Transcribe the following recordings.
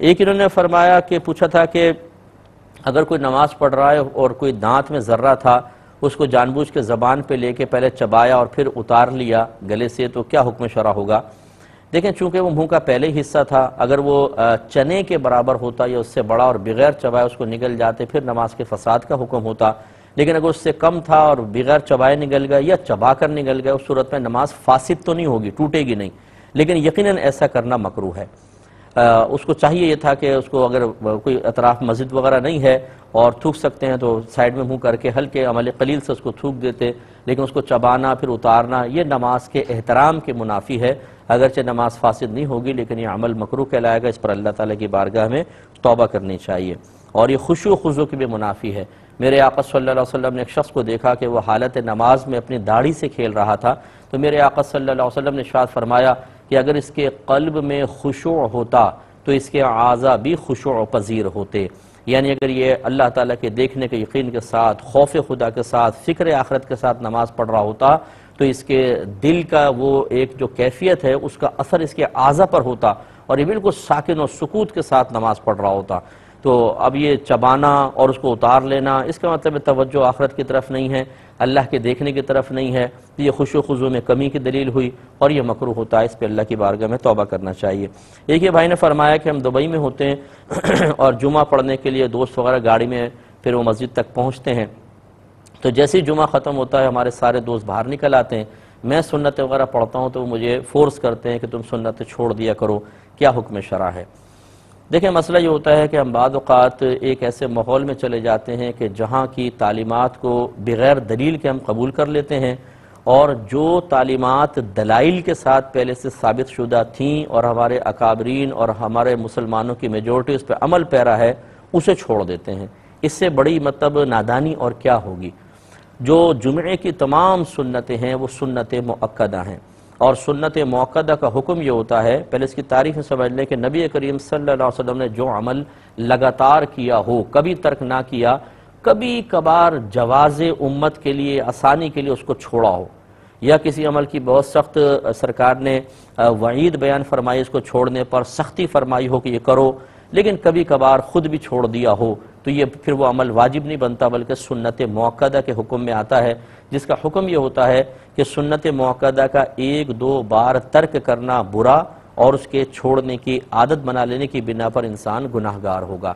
ایک انہوں نے فرمایا کہ پوچھا تھا کہ اگر کوئی نماز پڑھ رہا ہے اور کوئی دانت میں ذرہ تھا، اس کو جان بوجھ کے زبان پہ لے کے پہلے چبایا اور پھر اتار لیا گلے سے، تو کیا حکم شرع ہوگا؟ دیکھیں، چونکہ وہ منہ کا پہلے حصہ تھا، اگر وہ چنے کے برابر ہوتا یا اس سے بڑا اور بغیر چبائے اس کو نگل جاتے، پھر نماز کے فساد کا حکم ہوتا. لیکن اگر اس سے کم تھا اور بغیر چبائے نگل گیا یا چبا کر نگل گیا، اس صورت میں نماز فاسد تو نہیں ہوگی، ٹوٹے گی نہیں، لیکن یقیناً ایسا کرنا مکروہ ہے. اس کو چاہیے یہ تھا کہ اس کو اگر کوئی اطراف مسجد وغیرہ نہیں ہے اور تھوک سکتے ہیں تو سائیڈ میں منہ کر کے ہلکے عمل قلیل سے اس کو تھوک دیتے، لیکن اس کو چبانا پھر اتارنا یہ نماز کے احترام کے منافی ہے. اگرچہ نماز فاسد نہیں ہوگی لیکن یہ عمل مکروہ کہلائے گا، اس پر اللہ تعالیٰ کی بارگاہ میں توبہ کرنی چاہیے. اور یہ خشوع و خضوع کی بھی منافی ہے. میرے آقا صلی اللہ علیہ وسلم نے ایک شخص کو دیکھا کہ وہ حالت نماز میں اپنی داڑھی سے کھیل رہا تھا، تو میرے آقا صلی اللہ علیہ وسلم نے ارشاد فرمایا کہ اگر اس کے قلب میں خشوع ہوتا تو اس کے اعضاء بھی خشوع پذیر ہوتے. یعنی اگر یہ اللہ تعالیٰ کے دیکھنے کے یقین کے ساتھ، خوف خدا کے ساتھ، فکر آخرت کے ساتھ نماز پڑھ رہا ہوتا تو اس کے دل کا وہ ایک جو کیفیت ہے اس کا اثر اس کے اعضاء پر ہوتا اور یہ بالکل ساکن و سکوت کے ساتھ نماز پڑھ رہا ہوتا. تو اب یہ چبانا اور اس کو اتار لینا، اس کا مطلب توجہ آخرت کی طرف نہیں ہے، اللہ کے دیکھنے کی طرف نہیں ہے، یہ خشوع و خضوع میں کمی کی دلیل ہوئی اور یہ مکروہ ہوتا ہے. اس پہ اللہ کی بارگاہ میں توبہ کرنا چاہیے. ایک یہ بھائی نے فرمایا کہ ہم دبئی میں ہوتے ہیں اور جمعہ پڑھنے کے لیے دوست وغیرہ گاڑی میں پھر وہ مسجد تک پہنچتے ہیں، تو جیسے ہی جمعہ ختم ہوتا ہے ہمارے سارے دوست باہر نکل آتے ہیں. میں سنت وغیرہ پڑھتا ہوں تو وہ مجھے فورس کرتے ہیں کہ تم سنت چھوڑ دیا کرو، کیا حکم شرع ہے؟ دیکھیں، مسئلہ یہ ہوتا ہے کہ ہم بعض اوقات ایک ایسے ماحول میں چلے جاتے ہیں کہ جہاں کی تعلیمات کو بغیر دلیل کے ہم قبول کر لیتے ہیں، اور جو تعلیمات دلائل کے ساتھ پہلے سے ثابت شدہ تھیں اور ہمارے اکابرین اور ہمارے مسلمانوں کی میجورٹی اس پہ عمل پیرا ہے، اسے چھوڑ دیتے ہیں. اس سے بڑی نادانی اور کیا ہوگی؟ جو جمعے کی تمام سنتیں ہیں وہ سنت مؤکدہ ہیں، اور سنت مؤکدہ کا حکم یہ ہوتا ہے، پہلے اس کی تعریف سمجھ لیں کہ نبی کریم صلی اللہ علیہ وسلم نے جو عمل لگاتار کیا ہو، کبھی ترک نہ کیا، کبھی کبھار جواز امت کے لیے، آسانی کے لیے اس کو چھوڑا ہو، یا کسی عمل کی بہت سخت سرکار نے وعید بیان فرمائی اس کو چھوڑنے پر، سختی فرمائی ہو کہ یہ کرو، لیکن کبھی کبھار خود بھی چھوڑ دیا ہو، تو یہ پھر وہ عمل واجب نہیں بنتا بلکہ سنت مؤکدہ کے حکم میں آتا ہے، جس کا حکم یہ ہوتا ہے کہ سنت مؤکدہ کا ایک دو بار ترک کرنا برا اور اس کے چھوڑنے کی عادت بنا لینے کی بنا پر انسان گناہگار ہوگا.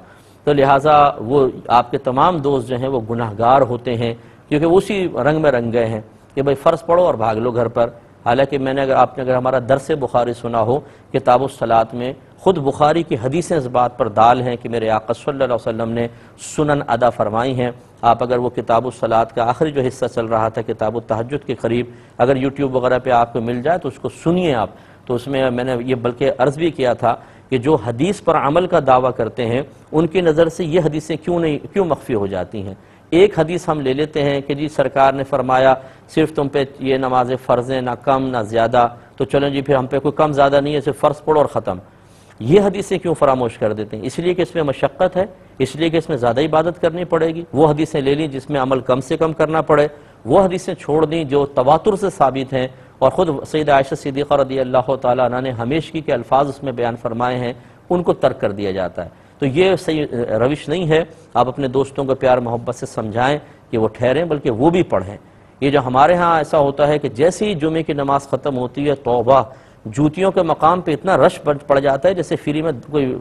تو لہٰذا وہ آپ کے تمام دوست جو ہیں وہ گناہگار ہوتے ہیں، کیونکہ وہ اسی رنگ میں رنگ گئے ہیں کہ بھئی فرض پڑھو اور بھاگ لو گھر پر. حالانکہ آپ نے اگر ہمارا درس بخاری سنا ہو کتاب الصلاۃ میں، خود بخاری کی حدیثیں اس بات پر دال ہیں کہ میرے آقا صلی اللہ علیہ وسلم نے سنن ادا فرمائی ہیں. آپ اگر وہ کتاب الصلاۃ کا آخری جو حصہ چل رہا تھا کتاب التہجد کے قریب، اگر یوٹیوب وغیرہ پہ آپ کو مل جائے تو اس کو سنیے آپ. تو اس میں نے یہ بلکہ عرض بھی کیا تھا کہ جو حدیث پر عمل کا دعویٰ کرتے ہیں ان کی نظر سے یہ حدیثیں کیوں مخفی ہو جاتی ہیں. ایک حدیث ہم لے لیتے ہیں کہ جی سرکار نے فرمایا صرف تم پہ یہ نماز فرض ہے، نہ کم نہ زیادہ، تو چلیں جی پھر ہم پہ کوئی کم زیادہ نہیں ہے، صرف فرض پڑھو اور ختم. یہ حدیثیں کیوں فراموش کر دیتے ہیں؟ اس لیے کہ اس میں مشقت ہے، اس لیے کہ اس میں زیادہ عبادت کرنی پڑے گی. وہ حدیثیں لے لیں جس میں عمل کم سے کم کرنا پڑے، وہ حدیثیں چھوڑ دیں جو تواتر سے ثابت ہیں، اور خود سیدہ عائشہ صدیقہ رضی اللہ تعالیٰ عنہ نے ہمیشگی کے الفاظ اس میں بیان فرمائے ہیں، ان کو ترک کر دیا جاتا ہے. تو یہ صحیح روش نہیں ہے. آپ اپنے دوستوں کو پیار محبت سے سمجھائیں کہ وہ ٹھہریں بلکہ وہ بھی پڑھیں. یہ جو ہمارے ہاں ایسا ہوتا ہے کہ جیسے ہی جمعے کی نماز ختم ہوتی ہے، توبہ، جوتیوں کے مقام پہ اتنا رش پڑ جاتا ہے جیسے فری میں کوئی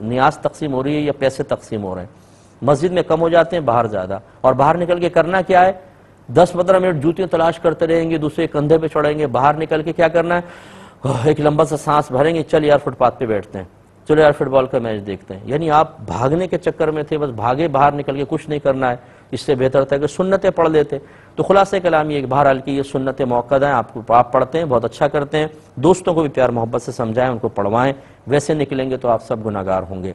نیاز تقسیم ہو رہی ہے یا پیسے تقسیم ہو رہے ہیں. مسجد میں کم ہو جاتے ہیں، باہر زیادہ، اور باہر نکل کے کرنا کیا ہے؟ 10-15 منٹ جوتیاں تلاش کرتے رہیں گے، دوسرے کندھے پہ چڑھیں گے، باہر نکل کے کیا کرنا ہے؟ ایک لمبا سا سانس بھریں گے، چل یار فٹ پاتھ پہ بیٹھتے ہیں، چلو یار فٹ بال کا میچ دیکھتے ہیں. یعنی آپ بھاگنے کے چکر میں تھے، بس بھاگے، باہر نکل کے کچھ نہیں کرنا ہے. اس سے بہتر تھا کہ سنتیں پڑھ لیتے. تو خلاصہ کلام یہ بہرحال کی یہ سنت مؤکدہ ہیں، آپ پڑھتے ہیں، بہت اچھا کرتے ہیں. دوستوں کو بھی پیار محبت سے سمجھائیں، ان کو پڑھوائیں، ویسے نکلیں گے تو آپ سب گناہگار ہوں گے.